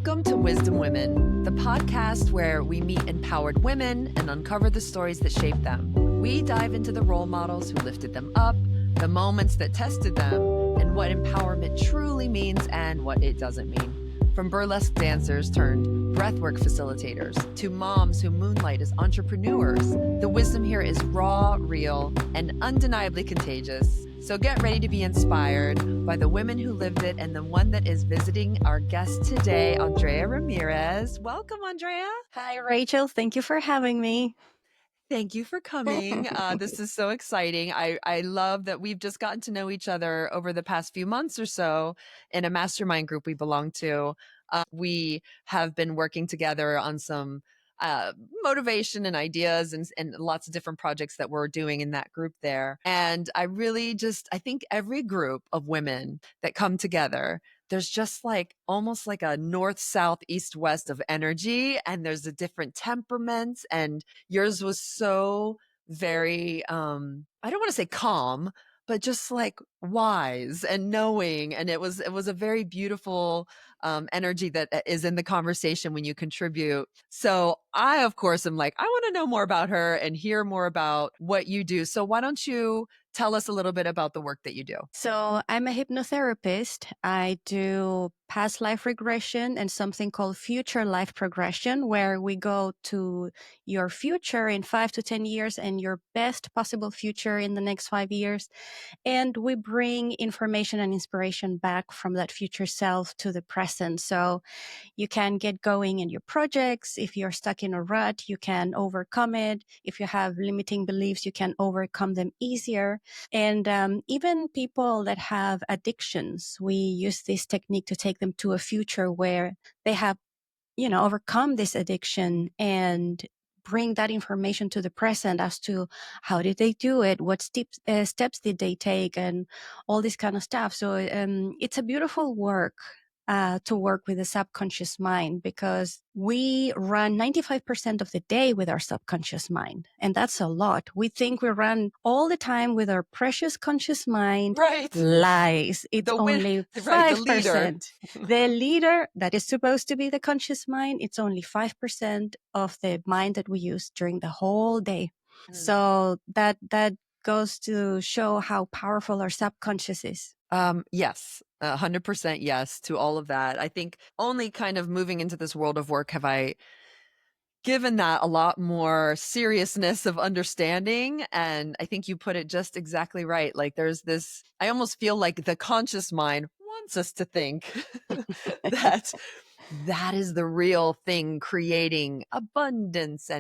Welcome to Wisdom Women, the podcast where we meet empowered women and uncover the stories that shape them. We dive into the role models who lifted them up, the moments that tested them, and what empowerment truly means and what it doesn't mean. From burlesque dancers turned breathwork facilitators to moms who moonlight as entrepreneurs, the wisdom here is raw, real, and undeniably contagious. So get ready to be inspired by the women who lived it and the one that is visiting our guest today, Andrea Ramirez. Welcome, Andrea. Hi, Rachel. Thank you for having me. Thank you for coming. This is so exciting. I love that we've just gotten to know each other over the past few months or so in a mastermind group we belong to. We have been working together on some motivation and ideas and lots of different projects that we're doing in that group there. And I think every group of women that come together, there's just like almost like a north, south, east, west of energy. And there's a different temperaments. And yours was so very, I don't want to say calm, but just like wise and knowing. And it was a very beautiful energy that is in the conversation when you contribute. So I, of course, am like, I want to know more about her and hear more about what you do. So why don't you tell us a little bit about the work that you do? So I'm a hypnotherapist. I do past life regression and something called future life progression, where we go to your future in 5 to 10 years and your best possible future in the next 5 years. And we bring information and inspiration back from that future self to the present. So you can get going in your projects. If you're stuck in a rut, you can overcome it. If you have limiting beliefs, you can overcome them easier. And even people that have addictions, we use this technique to take them to a future where they have, overcome this addiction and bring that information to the present as to how did they do it, what steps did they take, and all this kind of stuff. So it's a beautiful work to work with the subconscious mind, because we run 95% of the day with our subconscious mind. And that's a lot. We think we run all the time with our precious conscious mind. Right. Lies. It's only 5%. Right, the leader. The leader that is supposed to be the conscious mind, it's only 5% of the mind that we use during the whole day. So that goes to show how powerful our subconscious is. Yes, 100% yes to all of that. I think only kind of moving into this world of work have I given that a lot more seriousness of understanding. And I think you put it just exactly right. Like there's this, I almost feel like the conscious mind wants us to think that is the real thing, creating abundance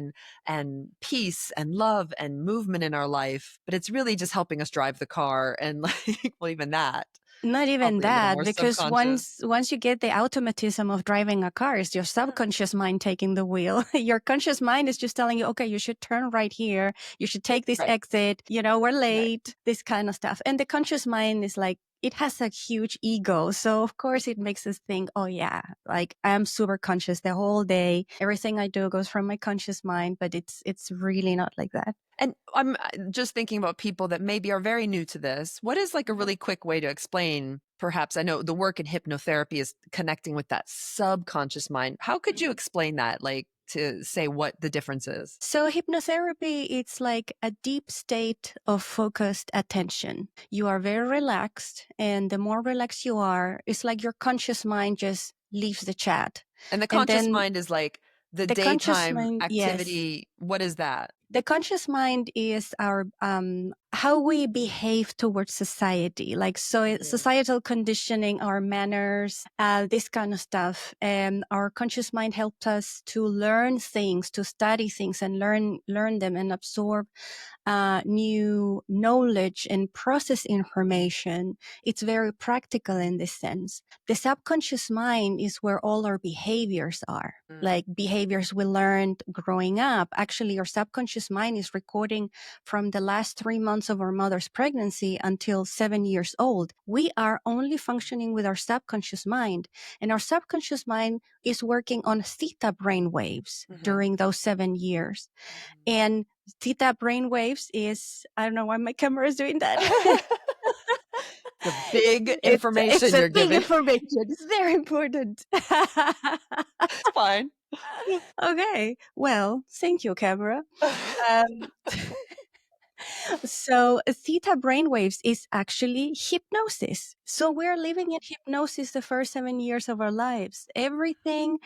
and peace and love and movement in our life. But it's really just helping us drive the car and like, well, even that. Not even that, because once you get the automatism of driving a car, it's your subconscious mind taking the wheel. Your conscious mind is just telling you, okay, you should turn right here. You should take this exit. We're late, this kind of stuff. And the conscious mind is like, it has a huge ego. So of course it makes us think, oh yeah, like I'm super conscious the whole day. Everything I do goes from my conscious mind, but it's really not like that. And I'm just thinking about people that maybe are very new to this. What is like a really quick way to explain, perhaps, I know the work in hypnotherapy is connecting with that subconscious mind. How could you explain that, like to say what the difference is? So hypnotherapy, it's like a deep state of focused attention. You are very relaxed, and the more relaxed you are, it's like your conscious mind just leaves the chat. And the conscious mind is like the daytime activity. Yes. What is that? The conscious mind is our how we behave towards society, like societal conditioning, our manners, this kind of stuff. And our conscious mind helps us to learn things, to study things, and learn them and absorb new knowledge and process information. It's very practical in this sense. The subconscious mind is where all our behaviors are, like behaviors we learned growing up. Actually, our subconscious mind is recording from the last 3 months of our mother's pregnancy until 7 years old. We are only functioning with our subconscious mind, and our subconscious mind is working on theta brain waves during those 7 years. And theta brain waves is, I don't know why my camera is doing that. The big It's information a you're big giving. information. It's very important. It's fine. Okay. Well, thank you, camera. Um, so theta brainwaves is actually hypnosis. So we're living in hypnosis the first 7 years of our lives. Everything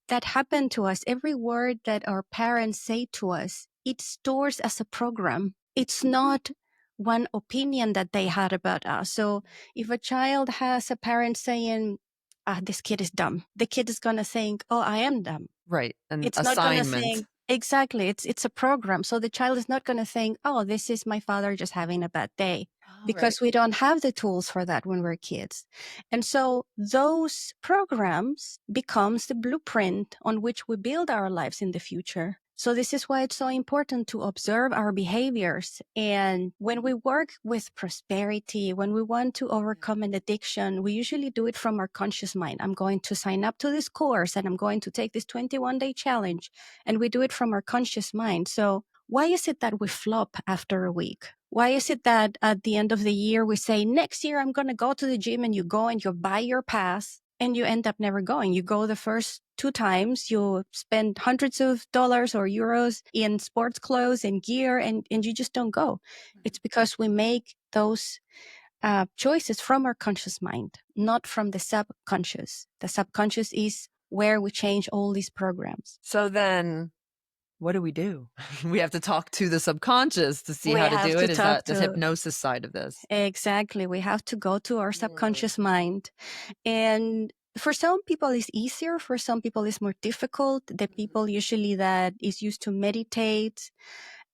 that happened to us, every word that our parents say to us, it stores as a program. It's not one opinion that they had about us. So if a child has a parent saying, this kid is dumb, the kid is going to think, oh, I am dumb. Right. An It's not going to assignment. think exactly. It's a program. So the child is not going to think, "Oh, this is my father just having a bad day," Oh, right. because we don't have the tools for that when we're kids. And so those programs becomes the blueprint on which we build our lives in the future. So this is why it's so important to observe our behaviors. And when we work with prosperity, when we want to overcome an addiction, we usually do it from our conscious mind. I'm going to sign up to this course and I'm going to take this 21-day challenge. And we do it from our conscious mind. So why is it that we flop after a week? Why is it that at the end of the year, we say, next year, I'm going to go to the gym, and you go and you buy your pass and you end up never going? You go the first 2 times, you spend hundreds of dollars or euros in sports clothes and gear, and you just don't go. It's because we make those choices from our conscious mind, not from the subconscious. The subconscious is where we change all these programs. So then what do? We have to talk to the subconscious to see We how to have do to it. Is talk that the to, hypnosis side of this? exactly. We have to go to our Mm. subconscious mind. And for some people it's easier, for some people it's more difficult. The people usually that is used to meditate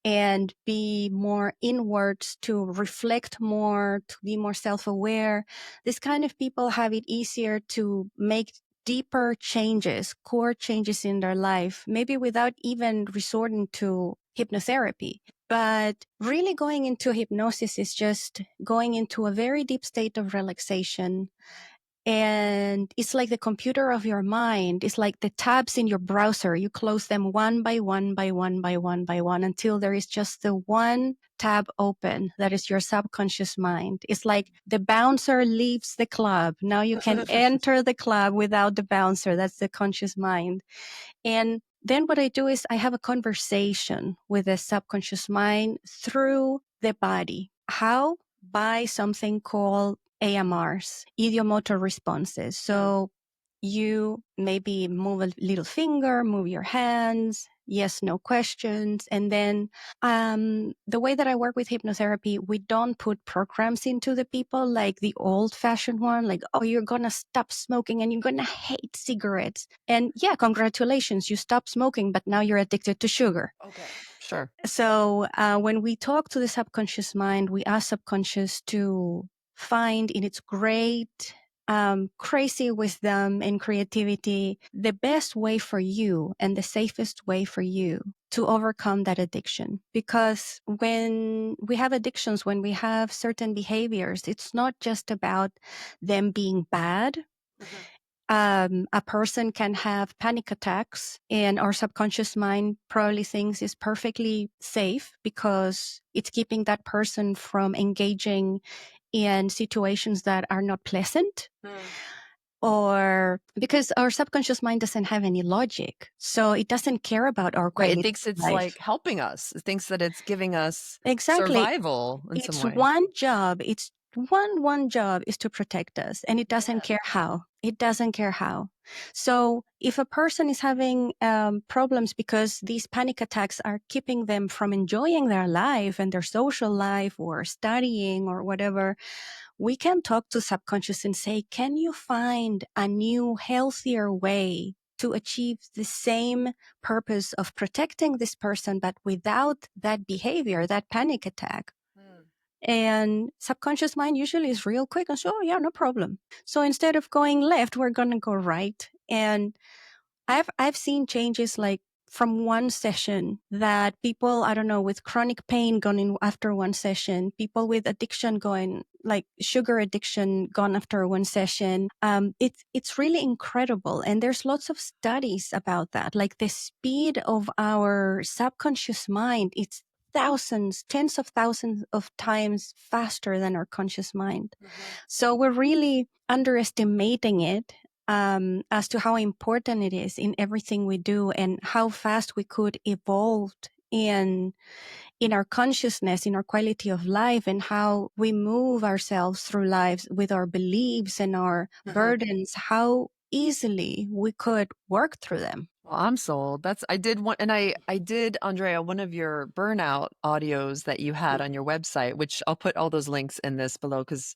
and be more inwards, to reflect more, to be more self-aware. This kind of people have it easier to make deeper changes, core changes in their life, maybe without even resorting to hypnotherapy. But really going into hypnosis is just going into a very deep state of relaxation. And it's like the computer of your mind. It's like the tabs in your browser. You close them one by one by one by one by one until there is just the one tab open. That is your subconscious mind. It's like the bouncer leaves the club. Now you can enter the club without the bouncer. That's the conscious mind. And then what I do is I have a conversation with the subconscious mind through the body. How? By something called AMRs, idiomotor responses. So you maybe move a little finger, move your hands, yes, no questions. And then the way that I work with hypnotherapy, we don't put programs into the people like the old fashioned one, like, oh, you're going to stop smoking and you're going to hate cigarettes. And yeah, congratulations, you stopped smoking, but now you're addicted to sugar. Okay. Sure. So when we talk to the subconscious mind, we ask subconscious to find in its great crazy wisdom and creativity the best way for you and the safest way for you to overcome that addiction. Because when we have addictions, when we have certain behaviors, it's not just about them being bad. A person can have panic attacks, and our subconscious mind probably thinks is perfectly safe because it's keeping that person from engaging in situations that are not pleasant. Or because our subconscious mind doesn't have any logic, so it doesn't care about our Right. It quality thinks of it's life. like helping us. It thinks that it's giving us Exactly. survival in some It's way. one job. It's one job is to protect us, and it doesn't care how. It doesn't care how. So if a person is having problems because these panic attacks are keeping them from enjoying their life and their social life or studying or whatever, we can talk to subconscious and say, can you find a new, healthier way to achieve the same purpose of protecting this person, but without that behavior, that panic attack? And subconscious mind usually is real quick and so, oh, yeah, no problem. So instead of going left, we're going to go right. And I've seen changes like from one session that people, I don't know, with chronic pain gone in after one session, people with addiction going like sugar addiction gone after one session. It's really incredible. And there's lots of studies about that. Like the speed of our subconscious mind, it's thousands, tens of thousands of times faster than our conscious mind. So we're really underestimating it, as to how important it is in everything we do and how fast we could evolve in in our consciousness, in our quality of life, and how we move ourselves through lives with our beliefs and our burdens, how easily we could work through them. Well, I'm sold. That's I did one and I did, Andrea, one of your burnout audios that you had on your website, which I'll put all those links in this below because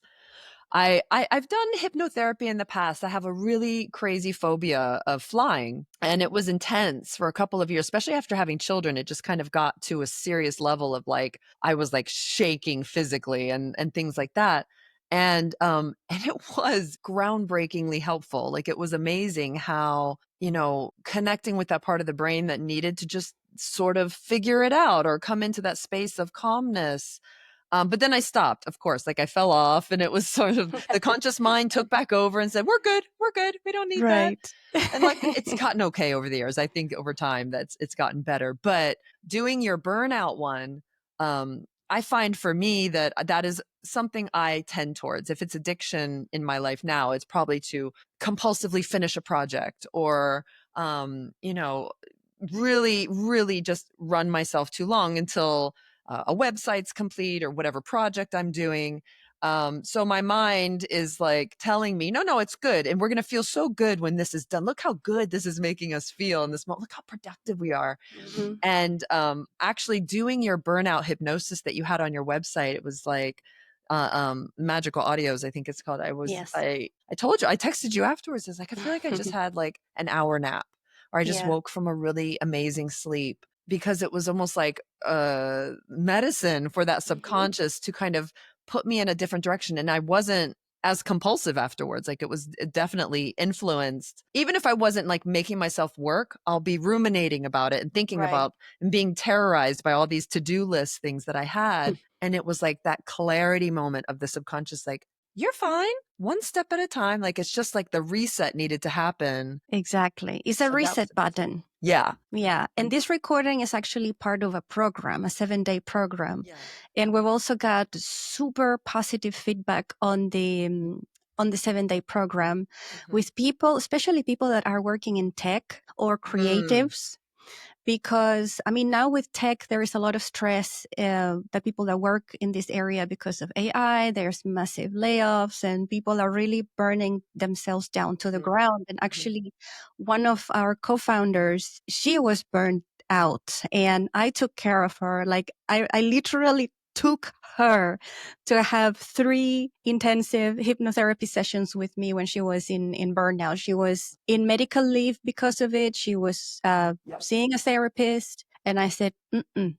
I've done hypnotherapy in the past. I have a really crazy phobia of flying, and it was intense for a couple of years, especially after having children. It just kind of got to a serious level of like I was like shaking physically and things like that. And it was groundbreakingly helpful. Like it was amazing how, connecting with that part of the brain that needed to just sort of figure it out or come into that space of calmness. But then I stopped, of course, like I fell off and it was sort of the conscious mind took back over and said, we're good. We don't need that. Right. And like it's gotten okay over the years. I think over time it's gotten better. But doing your burnout one, I find for me that that is something I tend towards. If it's addiction in my life now, it's probably to compulsively finish a project or, really, really just run myself too long until a website's complete or whatever project I'm doing. So my mind is like telling me, no, it's good. And we're going to feel so good when this is done. Look how good this is making us feel in this moment. Look how productive we are. Mhm. And actually doing your burnout hypnosis that you had on your website, it was like magical audios, I think it's called. Yes. I told you, I texted you afterwards. I was like, I feel like I just had like an hour nap or I just Yeah. woke from a really amazing sleep because it was almost like medicine for that Mhm. subconscious to kind of put me in a different direction. And I wasn't as compulsive afterwards. Like it definitely influenced. Even if I wasn't like making myself work, I'll be ruminating about it and thinking Right. about and being terrorized by all these to-do list things that I had. And it was like that clarity moment of the subconscious, like, you're fine, one step at a time. Like it's just like the reset needed to happen. Exactly. It's a So that was reset amazing. button. Yeah. Yeah. And this recording is actually part of a program, a 7-day program. Yeah. And we've also got super positive feedback on the 7-day program Mhm. with people, especially people that are working in tech or Mm. creatives. Because I mean, now with tech, there is a lot of stress that people that work in this area because of AI. There's massive layoffs, and people are really burning themselves down to the Mhm. ground. And Mhm. actually, one of our co-founders, she was burned out, and I took care of her. Like I literally took her to have 3 intensive hypnotherapy sessions with me when she was in burnout. She was in medical leave because of it. She was Yep. seeing a therapist, and I said, mm-mm,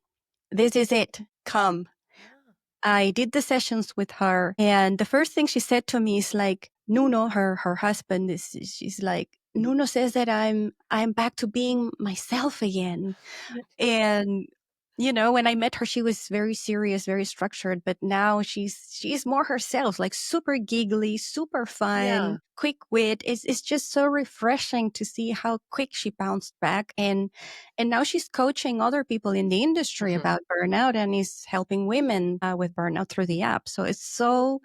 this is it. Come. Yeah. I did the sessions with her, and the first thing she said to me is like, Nuno, her husband is, she's like, Nuno says that I'm back to being myself again. And when I met her, she was very serious, very structured, but now she's more herself, like super giggly, super Yeah. fun, quick wit. It's just so refreshing to see how quick she bounced back, and now she's coaching other people in the industry Mhm. about burnout and is helping women with burnout through the app. So it's so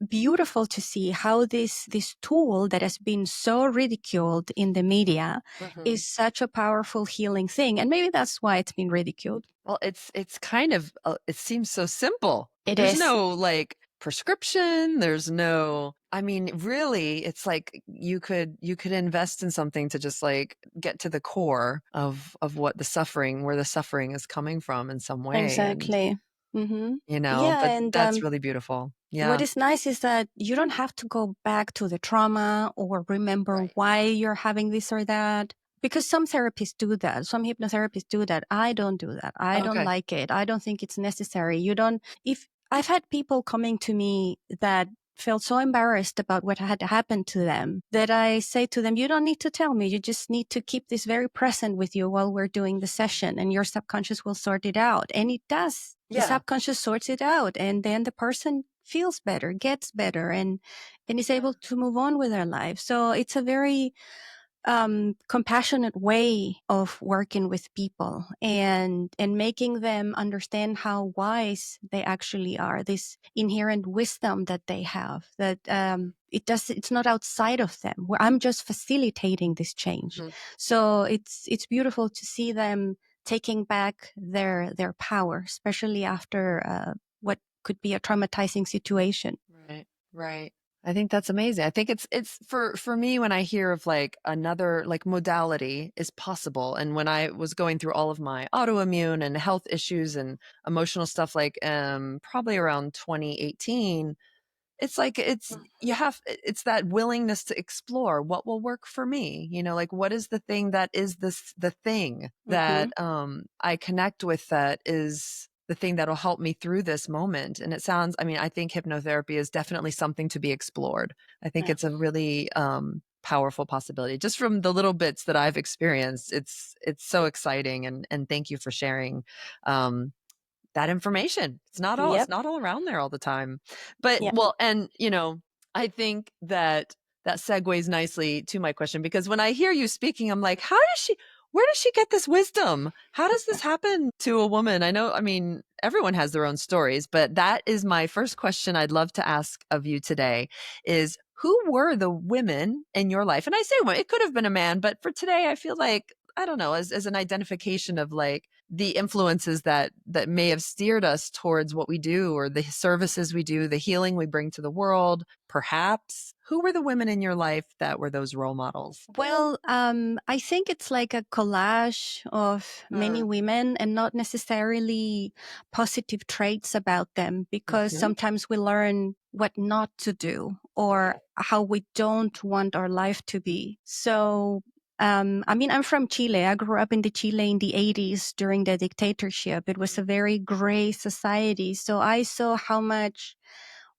beautiful to see how this tool that has been so ridiculed in the media Mhm. is such a powerful healing thing, and maybe that's why it's been ridiculed. Well, it's kind of it seems so simple. It There's is. no like prescription, there's no I mean, really, it's like you could invest in something to just like get to the core of what the suffering, where the suffering is coming from in some way and Exactly. Hmm. Yeah, but and that's really beautiful. what Yeah. is nice is that you don't have to go back to the trauma or remember Right. why you're having this or that. Because some therapists do that. Some hypnotherapists do that. I don't do that. I don't Okay. like it. I don't think it's necessary. You don't, if I've had people coming to me that felt so embarrassed about what had happened to them that I say to them, you don't need to tell me. You just need to keep this very present with you while we're doing the session, and your subconscious will sort it out. And it does. The Yeah. subconscious sorts it out, and then the person feels better, gets better, and is Yeah. able to move on with their life. So it's a very compassionate way of working with people, and making them understand how wise they actually are, this inherent wisdom that they have, that it's not outside of them, where I'm just facilitating this change. Mhm. So it's beautiful to see them taking back their power, especially after what could be a traumatizing situation. Right. Right. I think that's amazing. I think it's for me when I hear of like another like modality is possible. And when I was going through all of my autoimmune and health issues and emotional stuff like probably around 2018, it's like it's that willingness to explore what will work for me, like what is the thing that is the thing that Mm-hmm. I connect with, that is the thing that'll help me through this moment. And it sounds, I mean, I think hypnotherapy is definitely something to be explored. I think Yeah. it's a really powerful possibility. Just from the little bits that I've experienced, it's so exciting. And thank you for sharing um that information. It's Yep. not all around there all the time. But Yeah. well, and I think that that segues nicely to my question, because when I hear you speaking, I'm like, where does she get this wisdom? How does this happen to a woman? I know, I mean, everyone has their own stories, but that is my first question I'd love to ask of you today is, who were the women in your life? And I say women, it could have been a man, but for today, I feel like, I don't know, as an identification of like the influences that may have steered us towards what we do, or the services we do, the healing we bring to the world, perhaps. Who were the women in your life that were those role models? Well, I think it's like a collage of many Mm. women and not necessarily positive traits about them, because Mhm. sometimes we learn what not to do Okay. or how we don't want our life to be. So, I mean, I'm from Chile. I grew up in the Chile in the 80s during the dictatorship. It was a very gray society. So I saw how much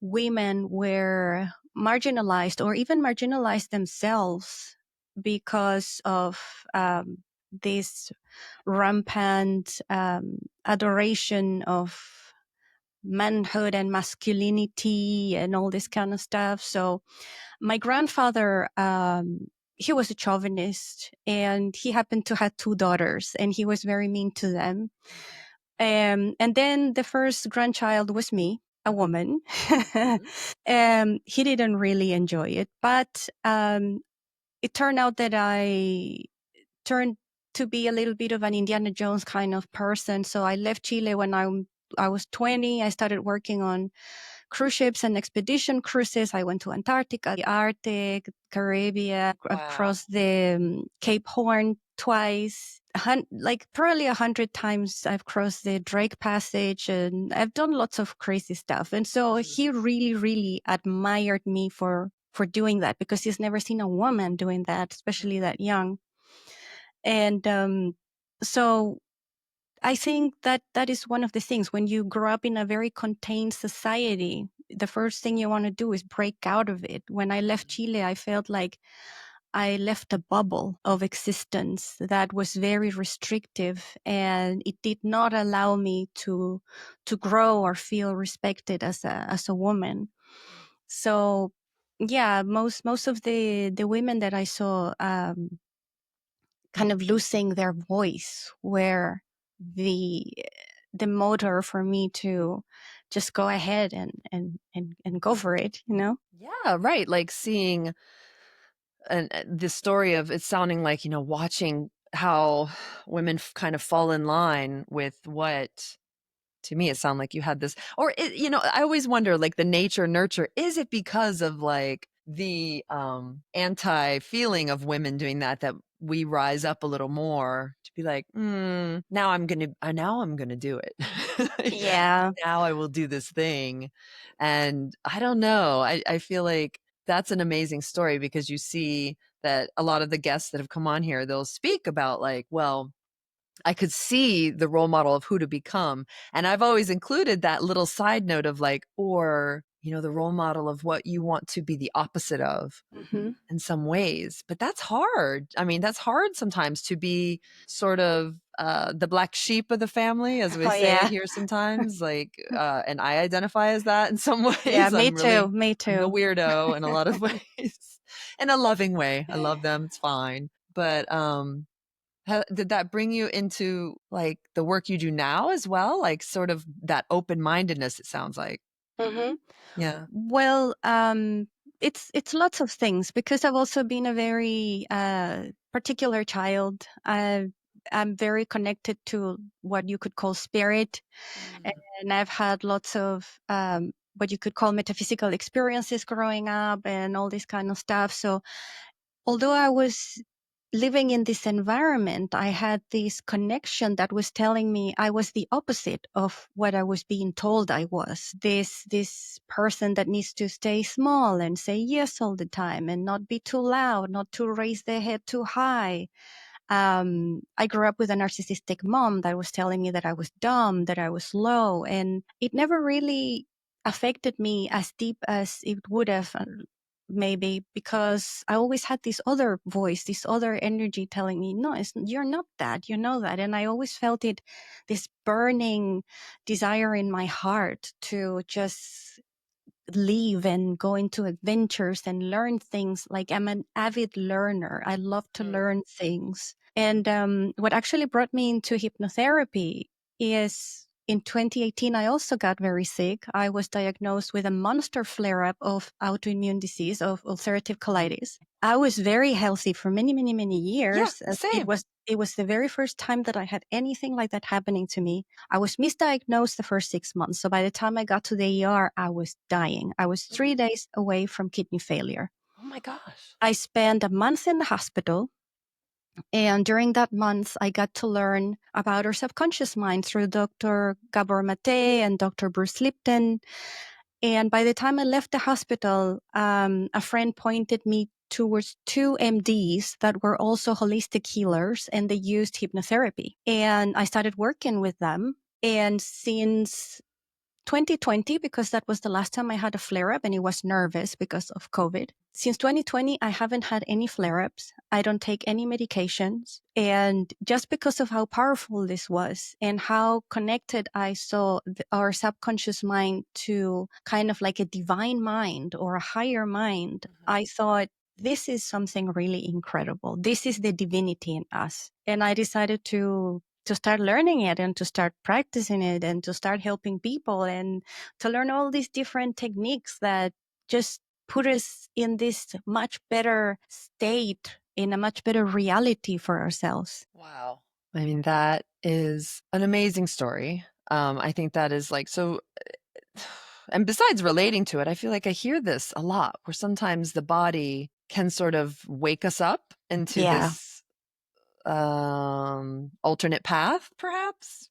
women were marginalized or even marginalized themselves because of this rampant adoration of manhood and masculinity and all this kind of stuff. So my grandfather, he was a chauvinist, and he happened to have two daughters, and he was very mean to them. And then the first grandchild was me, a woman. Mhm. He didn't really enjoy it, but it turned out that I turned to be a little bit of an Indiana Jones kind of person. So I left Chile when I was 20. I started working on cruise ships and expedition cruises. I went to Antarctica, the Arctic, Caribbean, Wow. across the Cape Horn twice. Like probably 100 times I've crossed the Drake Passage, and I've done lots of crazy stuff. And so Mhm. he really, really admired me for doing that, because he's never seen a woman doing that, especially Mhm. that young. And so I think that that is one of the things. When you grow up in a very contained society, the first thing you want to do is break out of it. When I left Chile, I felt like I left a bubble of existence that was very restrictive, and it did not allow me to grow or feel respected as a woman. So yeah, most of the women that I saw kind of losing their voice were the the motor for me to just go ahead and go for it, you know? Yeah, right. Like seeing the story of it sounding like, watching how women kind of fall in line with what, to me, it sounded like you had this, or I always wonder, like the nature nurture, is it because of like the anti feeling of women doing that we rise up a little more to be like, now I'm gonna do it. Yeah. Now I will do this thing. And I don't know, I feel like that's an amazing story, because you see that a lot of the guests that have come on here, they'll speak about like, well, I could see the role model of who to become. And I've always included that little side note of like, or, the role model of what you want to be the opposite of Hmm. in some ways. But that's hard. I mean, that's hard sometimes to be sort of the black sheep of the family, as we Oh say yeah. here sometimes. Like, and I identify as that in some Yeah, ways. me too. Me I'm the too. weirdo in a lot of ways. in a loving way. I love them. It's fine. But did that bring you into like the work you do now as well? Like sort of that open-mindedness, it sounds like. Mhm. Yeah. Well, it's lots of things because I've also been a very particular child. I'm very connected to what you could call spirit, Mm, and I've had lots of what you could call metaphysical experiences growing up and all this kind of stuff. So although I was living in this environment, I had this connection that was telling me I was the opposite of what I was being told I was. This person that needs to stay small and say yes all the time and not be too loud, not to raise their head too high. I grew up with a narcissistic mom that was telling me that I was dumb, that I was low, and it never really affected me as deep as it would have, maybe because I always had this other voice, this other energy telling me, no, you're not that, you know that. And I always felt it, this burning desire in my heart to just leave and go into adventures and learn things. Like I'm an avid learner. I love to mm, learn things. And what actually brought me into hypnotherapy is in 2018, I also got very sick. I was diagnosed with a monster flare up of autoimmune disease, of ulcerative colitis. I was very healthy for many, many, many yeah, years. It same. was it was the very first time that I had anything like that happening to me. I was misdiagnosed the first 6 months. So by the time I got to the ER, I was dying. I was Mm. 3 days away from kidney failure. Oh my gosh. I spent a month in the hospital. And during that month, I got to learn about our subconscious mind through Dr. Gabor Mate and Dr. Bruce Lipton. And by the time I left the hospital, a friend pointed me towards two MDs that were also holistic healers, and they used hypnotherapy. And I started working with them. And since 2020, because that was the last time I had a flare up and it was nervous because of COVID. Since 2020, I haven't had any flare ups. I don't take any medications. And just because of how powerful this was and how connected I saw our subconscious mind to kind of like a divine mind or a higher mind, Mhm. I thought, this is something really incredible. This is the divinity in us. And I decided to start learning it and to start practicing it and to start helping people and to learn all these different techniques that just put us in this much better state, in a much better reality for ourselves. Wow. I mean, that is an amazing story. I think that is like so, and besides relating to it, I feel like I hear this a lot where sometimes the body can sort of wake us up into Yeah. this alternate path, perhaps.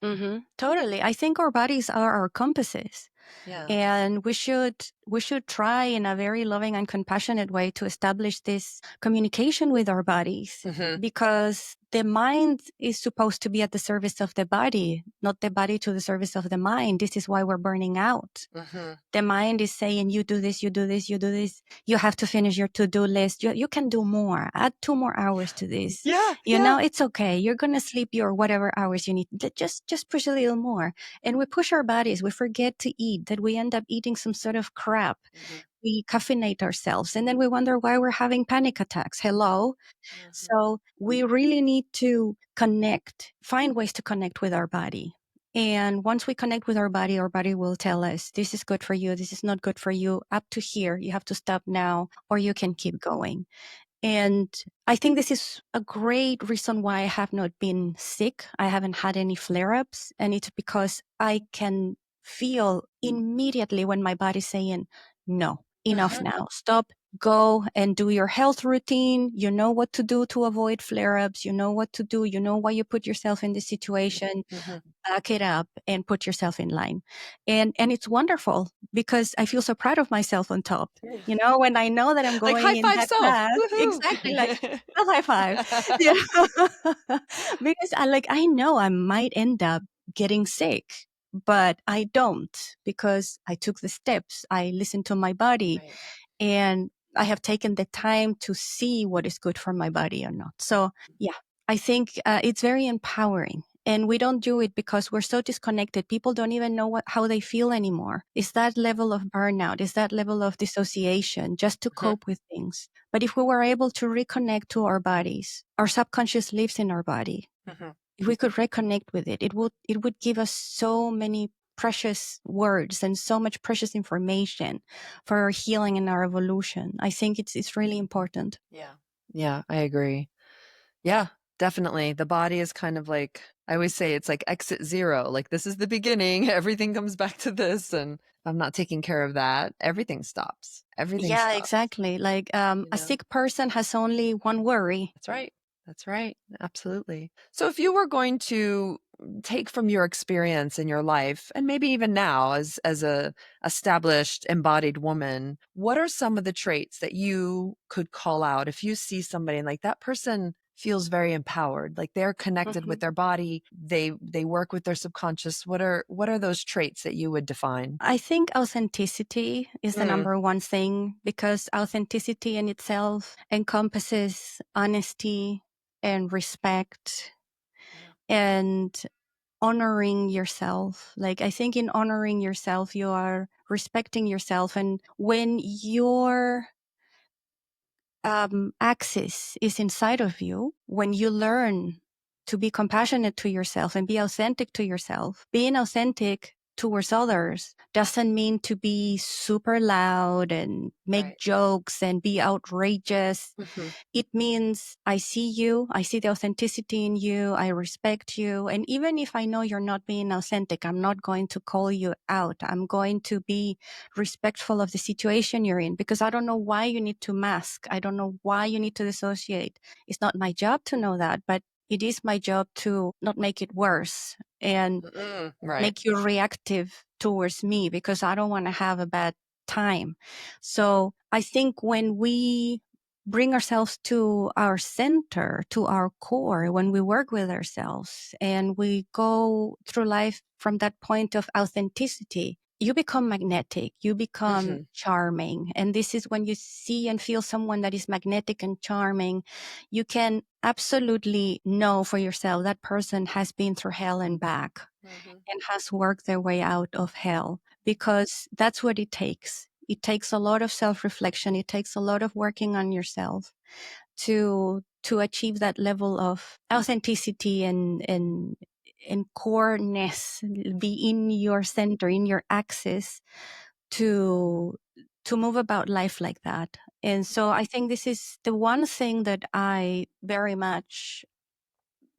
Totally. I think our bodies are our compasses. Yeah. And we should try in a very loving and compassionate way to establish this communication with our bodies, Hmm. because the mind is supposed to be at the service of the body, not the body to the service of the mind. This is why we're burning out. Hmm. The mind is saying, you do this, you do this, you do this. You have to finish your to-do list. You can do more. Add 2 more hours to this. Yeah. You Yeah. know, it's okay. You're going to sleep your whatever hours you need. Just push a little more. And we push our bodies. We forget to eat, that we end up eating some sort of crap. Hmm. We caffeinate ourselves. And then we wonder why we're having panic attacks. Hello. Hmm. So we really need to connect, find ways to connect with our body. And once we connect with our body will tell us, this is good for you, this is not good for you, up to here, you have to stop now, or you can keep going. And I think this is a great reason why I have not been sick. I haven't had any flare ups. And it's because I can feel immediately when my body's saying, no, enough Hmm. now, stop, go and do your health routine. You know what to do to avoid flare ups. You know what to do. You know why you put yourself in this situation. Hmm. Back it up and put yourself in line. And it's wonderful because I feel so proud of myself on top. You know, when I know that I'm Like going high in five that self. path, exactly, like Woohoo. a high five. Yeah. Because I know I might end up getting sick, but I don't, because I took the steps. I listened to my body, Right. and I have taken the time to see what is good for my body or not. So yeah, I think it's very empowering. And we don't do it because we're so disconnected. People don't even know how they feel anymore. It's that level of burnout, it's that level of dissociation just to Mhm, cope with things. But if we were able to reconnect to our bodies, our subconscious lives in our body. mhm. If we could reconnect with it, it would give us so many precious words and so much precious information for our healing and our evolution. I think it's really important. Yeah. Yeah, I agree. Yeah, definitely. The body is kind of like, I always say it's like exit zero. Like this is the beginning. Everything comes back to this. And if I'm not taking care of that, everything stops. Everything Yeah, stops. exactly. Like You a know? sick person has only one worry. That's right. That's right. Absolutely. So if you were going to take from your experience in your life and maybe even now as a established embodied woman, what are some of the traits that you could call out if you see somebody and like that person feels very empowered, like they're connected with Mhm. their body, they work with their subconscious. What are those traits that you would define? I think authenticity is the Mm, number one thing because authenticity in itself encompasses honesty and respect yeah. and honoring yourself. Like, I think in honoring yourself, you are respecting yourself. And when your axis is inside of you, when you learn to be compassionate to yourself and be authentic to yourself, being authentic towards others doesn't mean to be super loud and make Right. jokes and be outrageous. Hmm. It means I see you, I see the authenticity in you, I respect you. And even if I know you're not being authentic, I'm not going to call you out. I'm going to be respectful of the situation you're in because I don't know why you need to mask. I don't know why you need to dissociate. It's not my job to know that, but it is my job to not make it worse and Right. make you reactive towards me because I don't want to have a bad time. So I think when we bring ourselves to our center, to our core, when we work with ourselves and we go through life from that point of authenticity, you become magnetic, you become Hmm. charming. And this is when you see and feel someone that is magnetic and charming, you can absolutely know for yourself that person has been through hell and back Hmm. and has worked their way out of hell because that's what it takes. It takes a lot of self-reflection. It takes a lot of working on yourself to achieve that level of authenticity and coreness, be in your center, in your axis to to move about life like that. And so I think this is the one thing that I very much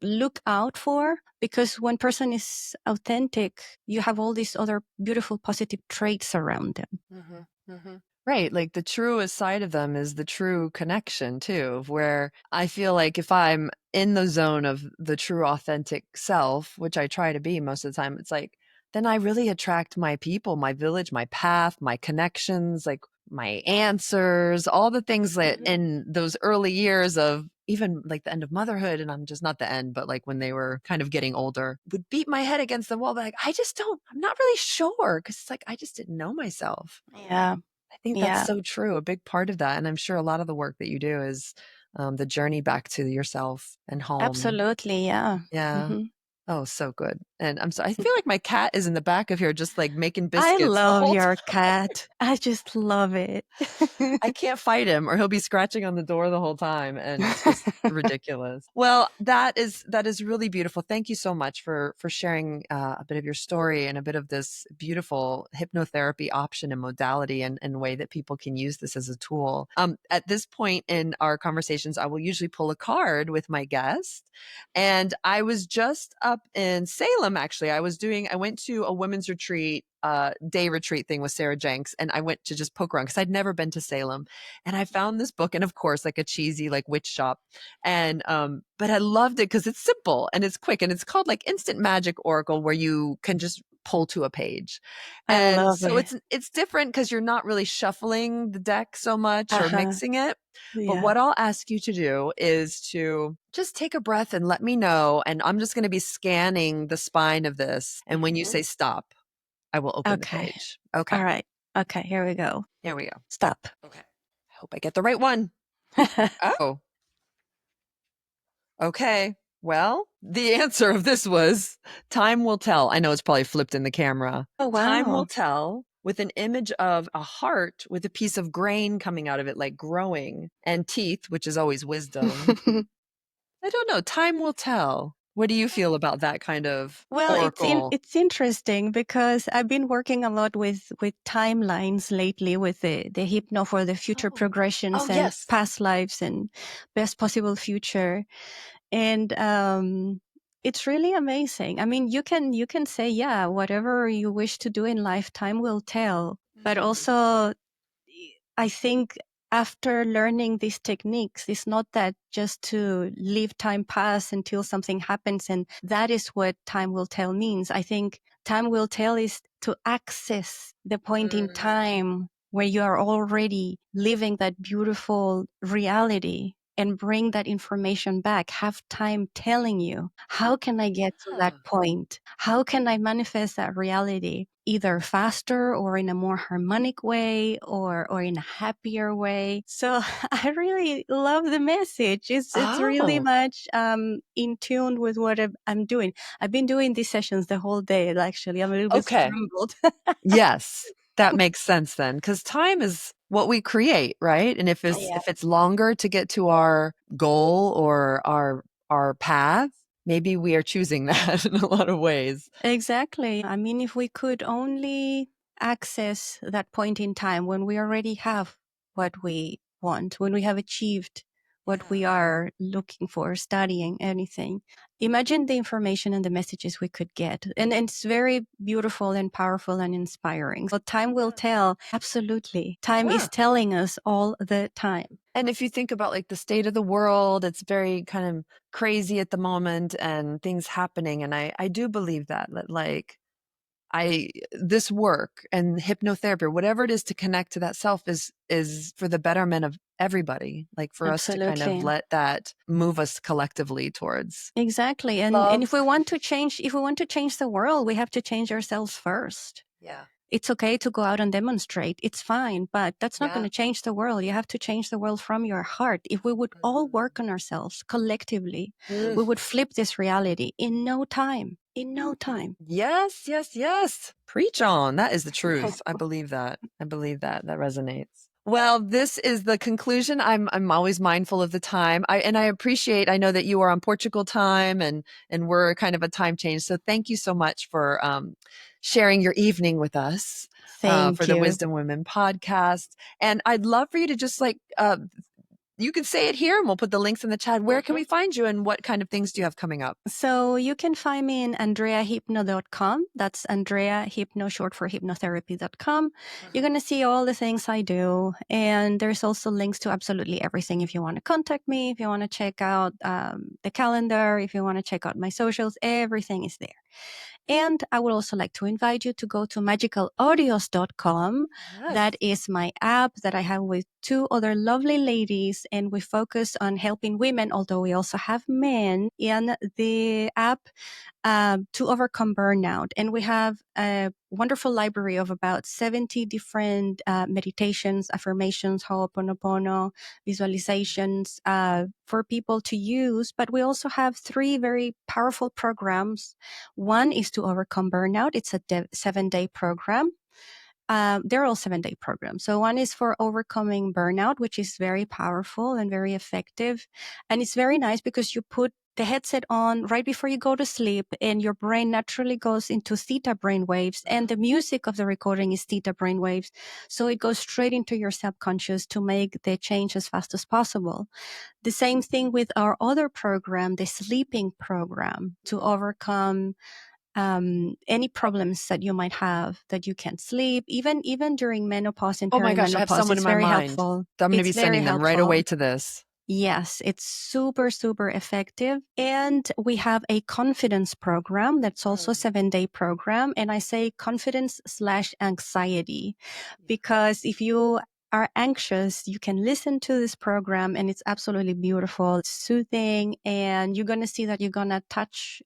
look out for because when person is authentic, you have all these other beautiful positive traits around them. Mhm, mhm. Right, like, the truest side of them is the true connection too, of where I feel like if I'm in the zone of the true authentic self, which I try to be most of the time, it's like, then I really attract my people, my village, my path, my connections, like, my answers, all the things that Mhm. in those early years of even, like, the end of motherhood, and I'm just not the end, but, like, when they were kind of getting older, would beat my head against the wall, but, like, I'm not really sure because it's like, I just didn't know myself. Yeah, I think that's yeah, so true, a big part of that, and I'm sure a lot of the work that you do is, the journey back to yourself and home. absolutely. Yeah. Yeah. Hmm. Oh, so good, and I feel like my cat is in the back of here just, like, making I biscuits the love whole your time. cat. I just love it. I can't fight him or he'll be scratching on the door the whole time, and it's just ridiculous. Well, that is really beautiful. Thank you so much for sharing, a bit of your story and a bit of this beautiful hypnotherapy option and modality and way that people can use this as a tool. At this point in our conversations, I will usually pull a card with my guest, and I was just up in Salem, actually. I went to a women's retreat, day retreat thing with Sarah Jenks, and I went to just poke around because I'd never been to Salem. And I found this book, and of course, like a cheesy, like witch shop. And but I loved it because it's simple and it's quick, and it's called like Instant Magic Oracle, where you can just pull to a page. I And love so it. it's different because you're not really shuffling the deck so much or Uh-huh. mixing it. But Yeah. what I'll ask you to do is to just take a breath and let me know. And I'm just going to be scanning the spine of this. And when you Mhm. say stop, I will open the Okay. page. Okay, All right. Okay, here we go. here we go. Stop. Okay. I hope I get the right one. Oh, okay. Well, the answer of this was time will tell. I know it's probably flipped in the camera. Oh, Time will wow. tell with an image of a heart with a piece of grain coming out of it, like growing, and teeth, which is always wisdom. I don't know. Time will tell. What do you feel about that kind of Well, oracle? it's interesting because I've been working a lot with timelines lately with the hypno for the future Oh, oh progressions and yes. past lives and best possible future. And it's really amazing. I mean, you can say, yeah, whatever you wish to do in life, time will tell. But Mm. also I think after learning these techniques, it's not that just to leave time pass until something happens. And that is what time will tell means. I think time will tell is to access the point in Mm. time where you are already living that beautiful reality and bring that information back. Have time telling you, how can I get to that Ah. point? How can I manifest that reality? Either faster or in a more harmonic way or in a happier way. So I really love the message. It's really Oh, much in tune with what I'm doing. I've been doing these sessions the whole day. Actually, I'm a little bit okay. scrambled. Yes, that makes sense then, because time is what we create, right? And Yeah. if it's longer to get to our goal or our path, maybe we are choosing that in a lot of ways. Exactly. I mean, if we could only access that point in time when we already have what we want, when we have achieved what we Yeah. are looking for, studying anything, imagine the information and the messages we could get. And it's very beautiful and powerful and inspiring. So time will Yeah. tell. Absolutely. Time is Yeah. telling us all the time. And if you think about like the state of the world, it's very kind of crazy at the moment and things happening. And I do believe that like this work and hypnotherapy, or whatever it is to connect to that self is for the betterment of everybody, like for us to kind of Absolutely. let that move us collectively towards Exactly. And love. if we want to change the world, we have to change ourselves first. Yeah. It's okay to go out and demonstrate. It's fine, but that's not going Yeah. to change the world. You have to change the world from your heart. If we would all work on ourselves collectively, Mm. we would flip this reality in no time. In no time. Yes, yes, yes. Preach on. That is the truth. I believe that. I believe that. That resonates. Well, this is the conclusion. I'm always mindful of the time. I appreciate, I know that you are on Portugal time and we're kind of a time change. So thank you so much for sharing your evening with us for Thank the you. Wisdom Women podcast. And I'd love for you to just like you can say it here and we'll put the links in the chat. Where can we find you and what kind of things do you have coming up? So you can find me in andreahypno.com. That's Andrea Hypno, short for hypnotherapy.com. You're going to see all the things I do. And there's also links to absolutely everything if you want to contact me, if you want to check out the calendar, if you want to check out my socials, everything is there. And I would also like to invite you to go to magicalaudios.com. Yes. That is my app that I have with two other lovely ladies, and we focus on helping women, although we also have men in the app to overcome burnout. And we have a wonderful library of about 70 different meditations, affirmations, ho'oponopono, visualizations for people to use. But we also have three very powerful programs. One is to overcome burnout. It's a 7-day program. They're all 7-day programs. So one is for overcoming burnout, which is very powerful and very effective. And it's very nice because you put the headset on right before you go to sleep and your brain naturally goes into theta brain waves and the music of the recording is theta brain waves. So it goes straight into your subconscious to make the change as fast as possible. The same thing with our other program, the sleeping program, to overcome any problems that you might have that you can't sleep, even during menopause and Oh my gosh, I have perimenopause. someone in It's my very mind. helpful. I'm going to It's be very sending them right helpful. away to this. Yes, it's super, super effective. And we have a confidence program that's also a 7-day program. And I say confidence slash anxiety, because if you are anxious, you can listen to this program and it's absolutely beautiful. It's soothing. And you're going to see that you're going to touch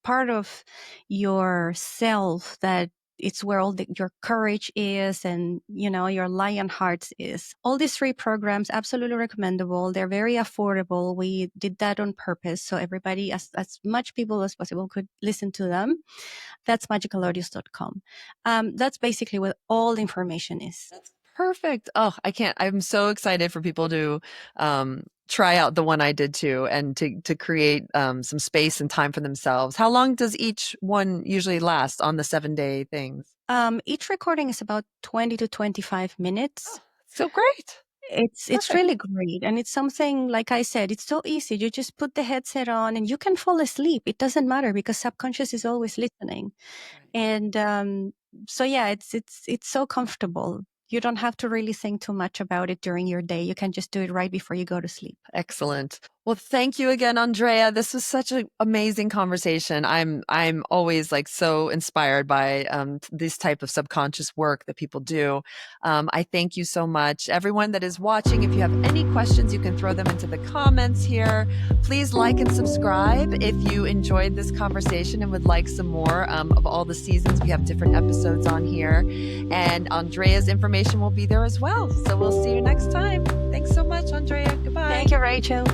part of yourself that it's where all your courage is, and your lion hearts is. All these 3 programs, absolutely recommendable. They're very affordable. We did that on purpose, so everybody, as much people as possible, could listen to them. That's magicalaudios.com. That's basically what all the information is. That's perfect. Oh, I'm so excited for people to try out the one I did too, and to create some space and time for themselves. How long does each one usually last on the 7-day things? Each recording is about 20 to 25 minutes. Oh, so great. It's Perfect. really great. And it's something, like I said, it's so easy. You just put the headset on and you can fall asleep. It doesn't matter because subconscious is always listening. Right. And so yeah, it's so comfortable. You don't have to really think too much about it during your day. You can just do it right before you go to sleep. Excellent. Well, thank you again, Andrea. This was such an amazing conversation. I'm always like so inspired by this type of subconscious work that people do. I thank you so much. Everyone that is watching, if you have any questions, you can throw them into the comments here. Please like and subscribe if you enjoyed this conversation and would like some more of all the seasons. We have different episodes on here, and Andrea's information will be there as well. So we'll see you next time. Thanks so much, Andrea. Goodbye. Thank you, Rachel.